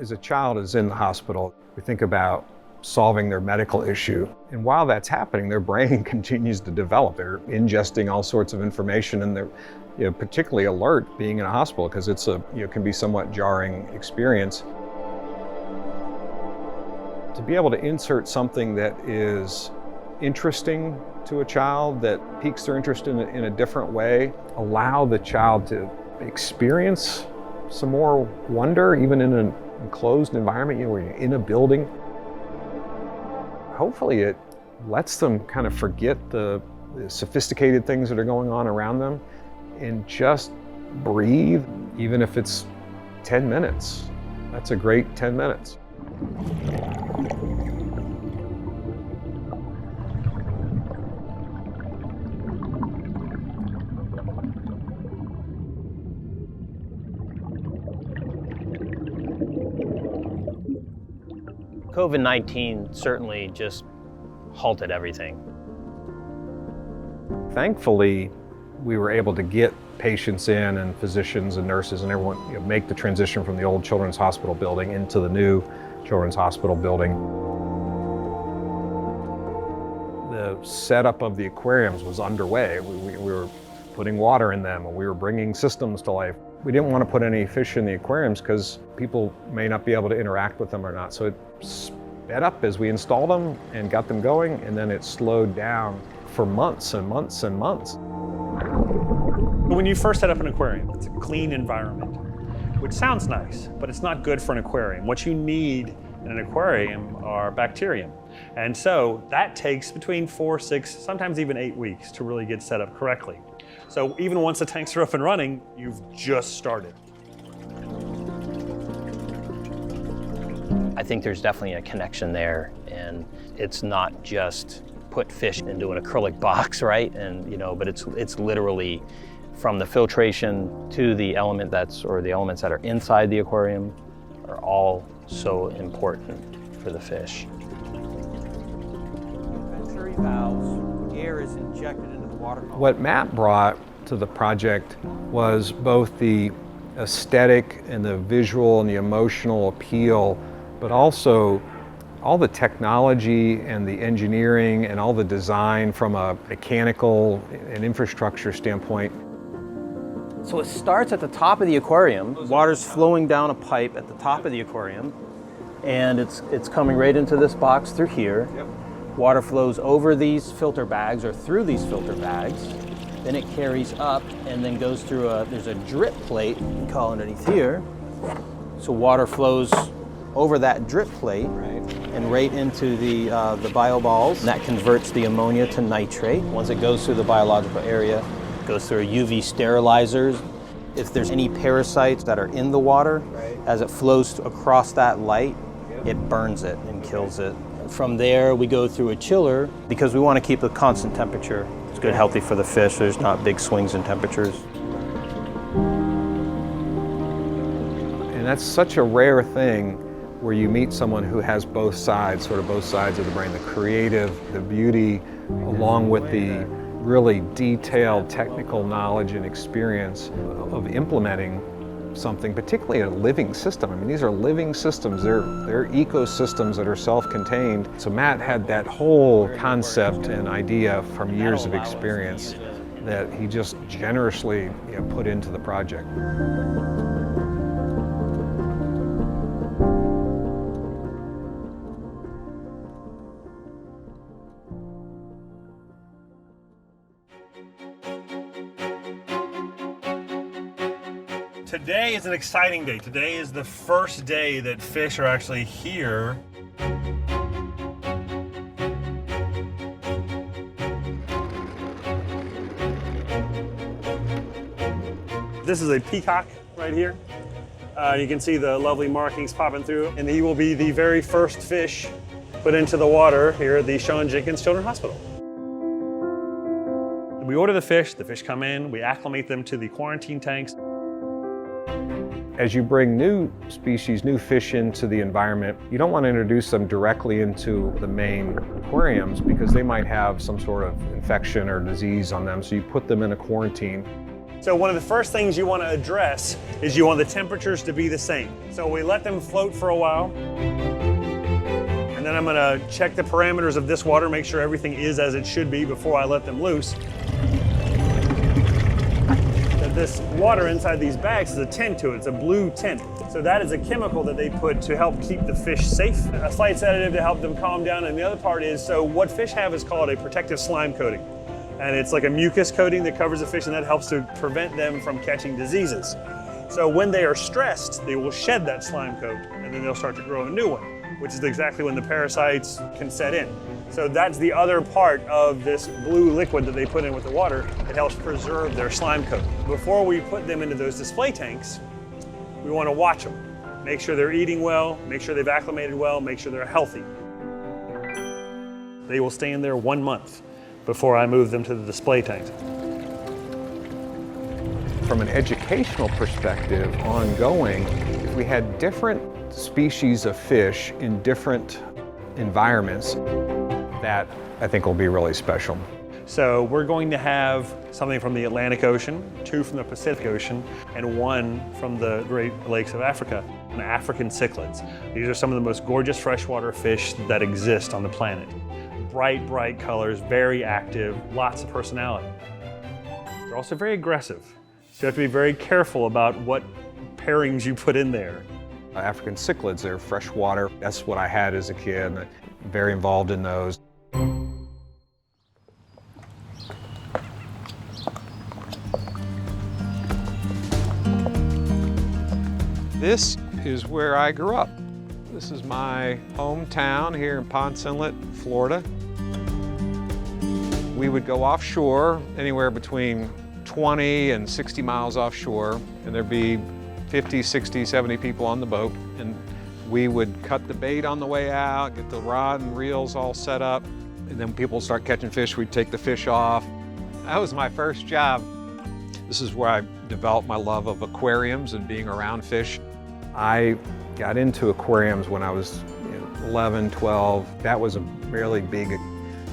As a child is in the hospital, we think about solving their medical issue. And while that's happening, their brain continues to develop. They're ingesting all sorts of information, and they're particularly alert being in a hospital because it's can be somewhat jarring experience. To be able to insert something that is interesting to a child, that piques their interest in a different way, allow the child to experience some more wonder, even in an enclosed environment, where you're in a building. Hopefully it lets them kind of forget the sophisticated things that are going on around them and just breathe, even if it's 10 minutes. That's a great 10 minutes. COVID-19 certainly just halted everything. Thankfully, we were able to get patients in and physicians and nurses and everyone make the transition from the old Children's Hospital building into the new Children's Hospital building. The setup of the aquariums was underway. We were putting water in them, and we were bringing systems to life. We didn't want to put any fish in the aquariums because people may not be able to interact with them or not. So it sped up as we installed them and got them going, and then it slowed down for months and months and months. When you first set up an aquarium, it's a clean environment, which sounds nice, but it's not good for an aquarium. What you need in an aquarium are bacterium. And so that takes between 4, 6, sometimes even 8 weeks to really get set up correctly. So even once the tanks are up and running, you've just started. I think there's definitely a connection there, and it's not just put fish into an acrylic box, right? And but it's literally from the filtration to the elements that are inside the aquarium are all so important for the fish. Venturi valves, air is injected into the water column. What Matt brought to the project was both the aesthetic and the visual and the emotional appeal, but also all the technology and the engineering and all the design from a mechanical and infrastructure standpoint. So it starts at the top of the aquarium. Water's flowing down a pipe at the top of the aquarium, and it's coming right into this box through here. Yep. Water flows over these filter bags or through these filter bags. Then it carries up and then goes through there's a drip plate, you can call underneath here. So water flows over that drip plate and right into the bioballs. And that converts the ammonia to nitrate. Once it goes through the biological area, it goes through a UV sterilizer. If there's any parasites that are in the water, as it flows across that light, it burns it and kills it. From there, we go through a chiller because we want to keep a constant temperature. It's good, healthy for the fish. There's not big swings in temperatures. And that's such a rare thing where you meet someone who has both sides, sort of both sides of the brain, the creative, the beauty, along with the really detailed technical knowledge and experience of implementing something, particularly a living system. I mean, these are living systems. They're ecosystems that are self-contained. So Matt had that whole concept and idea from years of experience that he just generously put into the project. Today is an exciting day. Today is the first day that fish are actually here. This is a peacock right here. You can see the lovely markings popping through, and he will be the very first fish put into the water here at the Shawn Jenkins Children's Hospital. We order the fish come in, we acclimate them to the quarantine tanks. As you bring new species, new fish into the environment, you don't want to introduce them directly into the main aquariums because they might have some sort of infection or disease on them, so you put them in a quarantine. So one of the first things you want to address is you want the temperatures to be the same. So we let them float for a while. And then I'm going to check the parameters of this water, make sure everything is as it should be before I let them loose. This water inside these bags has a tint to it. It's a blue tint. So that is a chemical that they put to help keep the fish safe. A slight sedative to help them calm down. And the other part is, so what fish have is called a protective slime coating. And it's like a mucus coating that covers the fish, and that helps to prevent them from catching diseases. So when they are stressed, they will shed that slime coat, and then they'll start to grow a new one, which is exactly when the parasites can set in. So that's the other part of this blue liquid that they put in with the water. It helps preserve their slime coat. Before we put them into those display tanks, we want to watch them. Make sure they're eating well, make sure they've acclimated well, make sure they're healthy. They will stay in there 1 month before I move them to the display tanks. From an educational perspective, ongoing, if we had different species of fish in different environments, that I think will be really special. So we're going to have something from the Atlantic Ocean, 2 from the Pacific Ocean, and 1 from the Great Lakes of Africa, and African cichlids. These are some of the most gorgeous freshwater fish that exist on the planet. Bright, bright colors, very active, lots of personality. They're also very aggressive. So you have to be very careful about what pairings you put in there. African cichlids, they're freshwater. That's what I had as a kid. Very involved in those. This is where I grew up. This is my hometown here in Ponce Inlet, Florida. We would go offshore, anywhere between 20 and 60 miles offshore, and there'd be 50, 60, 70 people on the boat, and we would cut the bait on the way out, get the rod and reels all set up, and then people start catching fish, we'd take the fish off. That was my first job. This is where I developed my love of aquariums and being around fish. I got into aquariums when I was 11, 12. That was a really big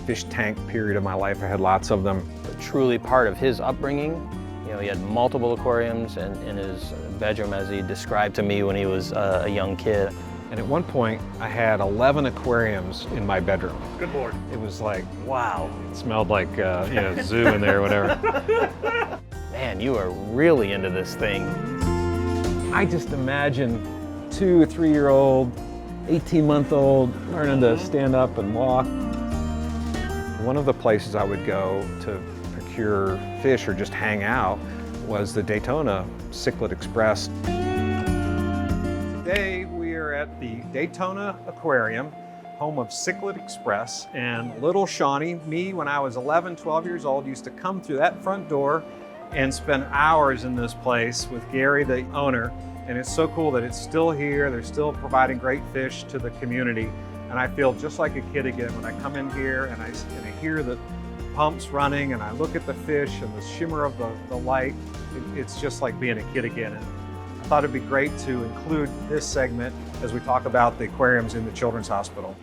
fish tank period of my life. I had lots of them. Truly part of his upbringing. You know, he had multiple aquariums in his bedroom, as he described to me when he was a young kid. And at one point, I had 11 aquariums in my bedroom. Good Lord. It was like, wow. It smelled like zoo in there or whatever. Man, you are really into this thing. I just imagine 2 or 3-year-old, 18-month-old learning to stand up and walk. One of the places I would go to procure fish or just hang out was the Daytona Cichlid Express. Today we are at the Daytona Aquarium, home of Cichlid Express, and little Shawnee, me when I was 11, 12 years old, used to come through that front door and spend hours in this place with Gary, the owner. And it's so cool that it's still here. They're still providing great fish to the community. And I feel just like a kid again when I come in here and I hear the pumps running and I look at the fish and the shimmer of the light. It's just like being a kid again. And I thought it'd be great to include this segment as we talk about the aquariums in the Children's Hospital.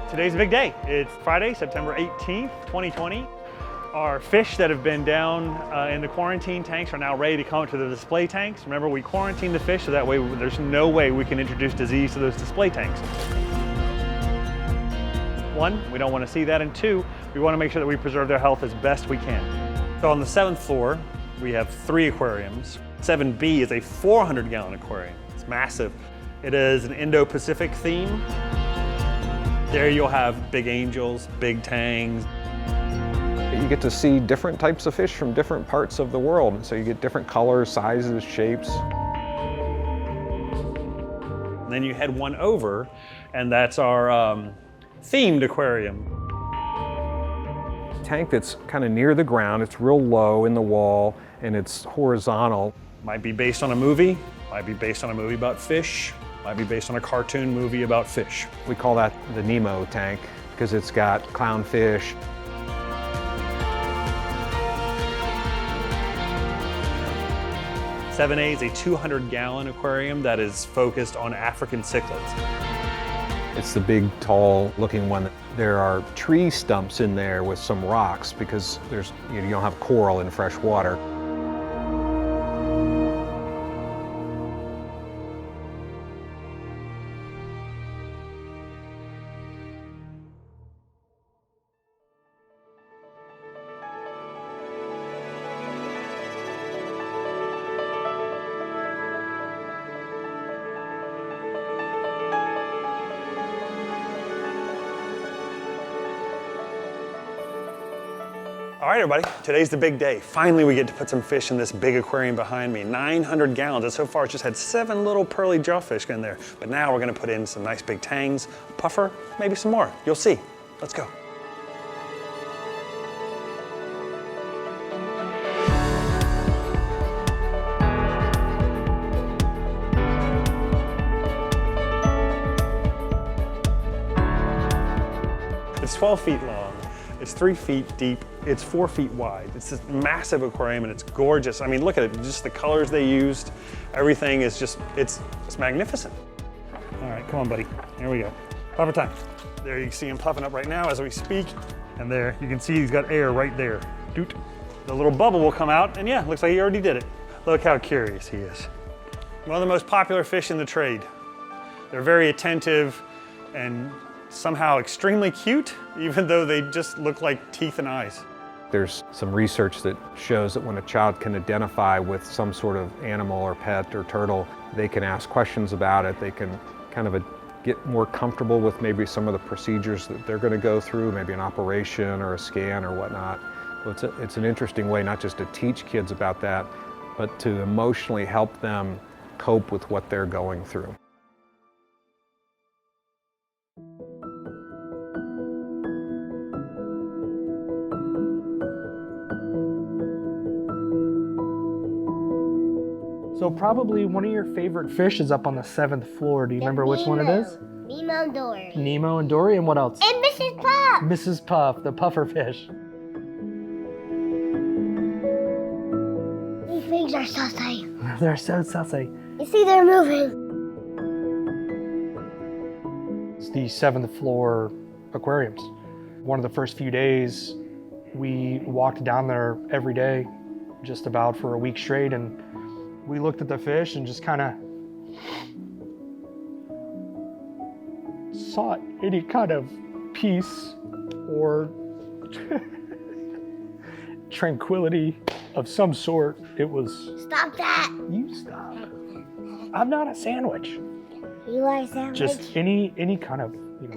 Today's a big day. It's Friday, September 18th, 2020. Our fish that have been down in the quarantine tanks are now ready to come to the display tanks. Remember, we quarantine the fish so that way there's no way we can introduce disease to those display tanks. 1, we don't want to see that, and 2, we want to make sure that we preserve their health as best we can. So on the 7th floor, we have 3 aquariums. 7B is a 400-gallon aquarium. It's massive. It is an Indo-Pacific theme. There you'll have big angels, big tangs. You get to see different types of fish from different parts of the world. And so you get different colors, sizes, shapes. And then you head one over, and that's our themed aquarium. Tank that's kind of near the ground. It's real low in the wall, and it's horizontal. Might be based on a movie, might be based on a movie about fish, might be based on a cartoon movie about fish. We call that the Nemo tank because it's got clownfish. '7A is a 200-gallon aquarium that is focused on African cichlids. It's the big, tall looking one. There are tree stumps in there with some rocks because you don't have coral in fresh water. All right, everybody, today's the big day. Finally, we get to put some fish in this big aquarium behind me. 900 gallons, and so far it's just had 7 little pearly jawfish in there. But now we're gonna put in some nice big tangs, puffer, maybe some more. You'll see. Let's go. It's 12 feet long. It's 3 feet deep. It's 4 feet wide. It's this massive aquarium and it's gorgeous. I mean, look at it, just the colors they used. Everything is just, it's magnificent. All right, come on, buddy. Here we go. Puffer time. There, you can see him puffing up right now as we speak. And there, you can see he's got air right there. Doot. The little bubble will come out and yeah, looks like he already did it. Look how curious he is. One of the most popular fish in the trade. They're very attentive and somehow extremely cute, even though they just look like teeth and eyes. There's some research that shows that when a child can identify with some sort of animal or pet or turtle, they can ask questions about it. They can kind of get more comfortable with maybe some of the procedures that they're going to go through, maybe an operation or a scan or whatnot. So it's an interesting way not just to teach kids about that, but to emotionally help them cope with what they're going through. So probably one of your favorite fish is up on the 7th floor. Do you remember which one it is? Nemo and Dory. Nemo and Dory, and what else? And Mrs. Puff. Mrs. Puff, the puffer fish. These things are so safe. They're so sassy. You see, they're moving. It's the 7th floor aquariums. One of the first few days, we walked down there every day, just about for a week straight, and we looked at the fish and just kind of sought any kind of peace or tranquility of some sort. It was, Stop that. you stop. I'm not a sandwich. You are a sandwich. Just any kind of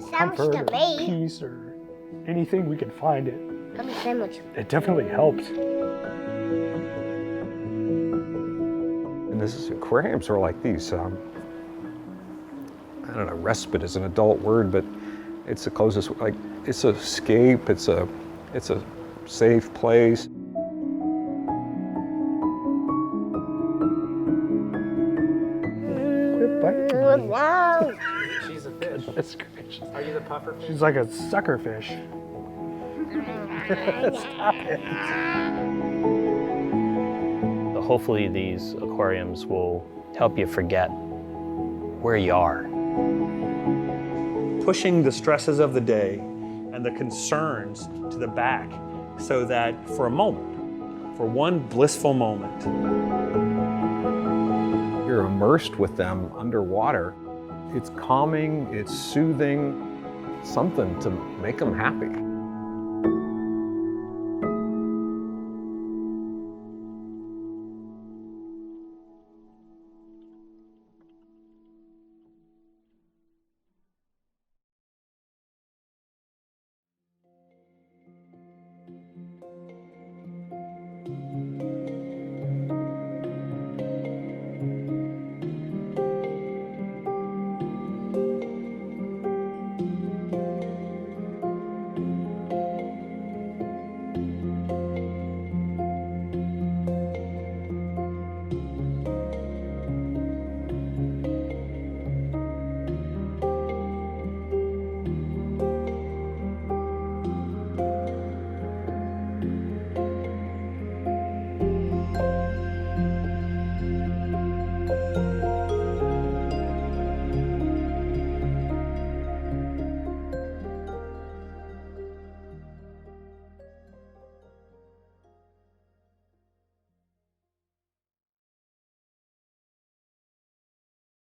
Sounds comfort to or me. peace or anything we could find. I'm a sandwich. It definitely helped. And this aquariums are like these, I don't know, respite is an adult word, but it's the closest, like, it's an escape, it's a safe place. Quit biting me. No. She's a fish. That's great. Are you the puffer fish? She's like a sucker fish. Stop it. Hopefully these aquariums will help you forget where you are. Pushing the stresses of the day and the concerns to the back so that for a moment, for one blissful moment, You're immersed with them underwater. It's calming, it's soothing, something to make them happy.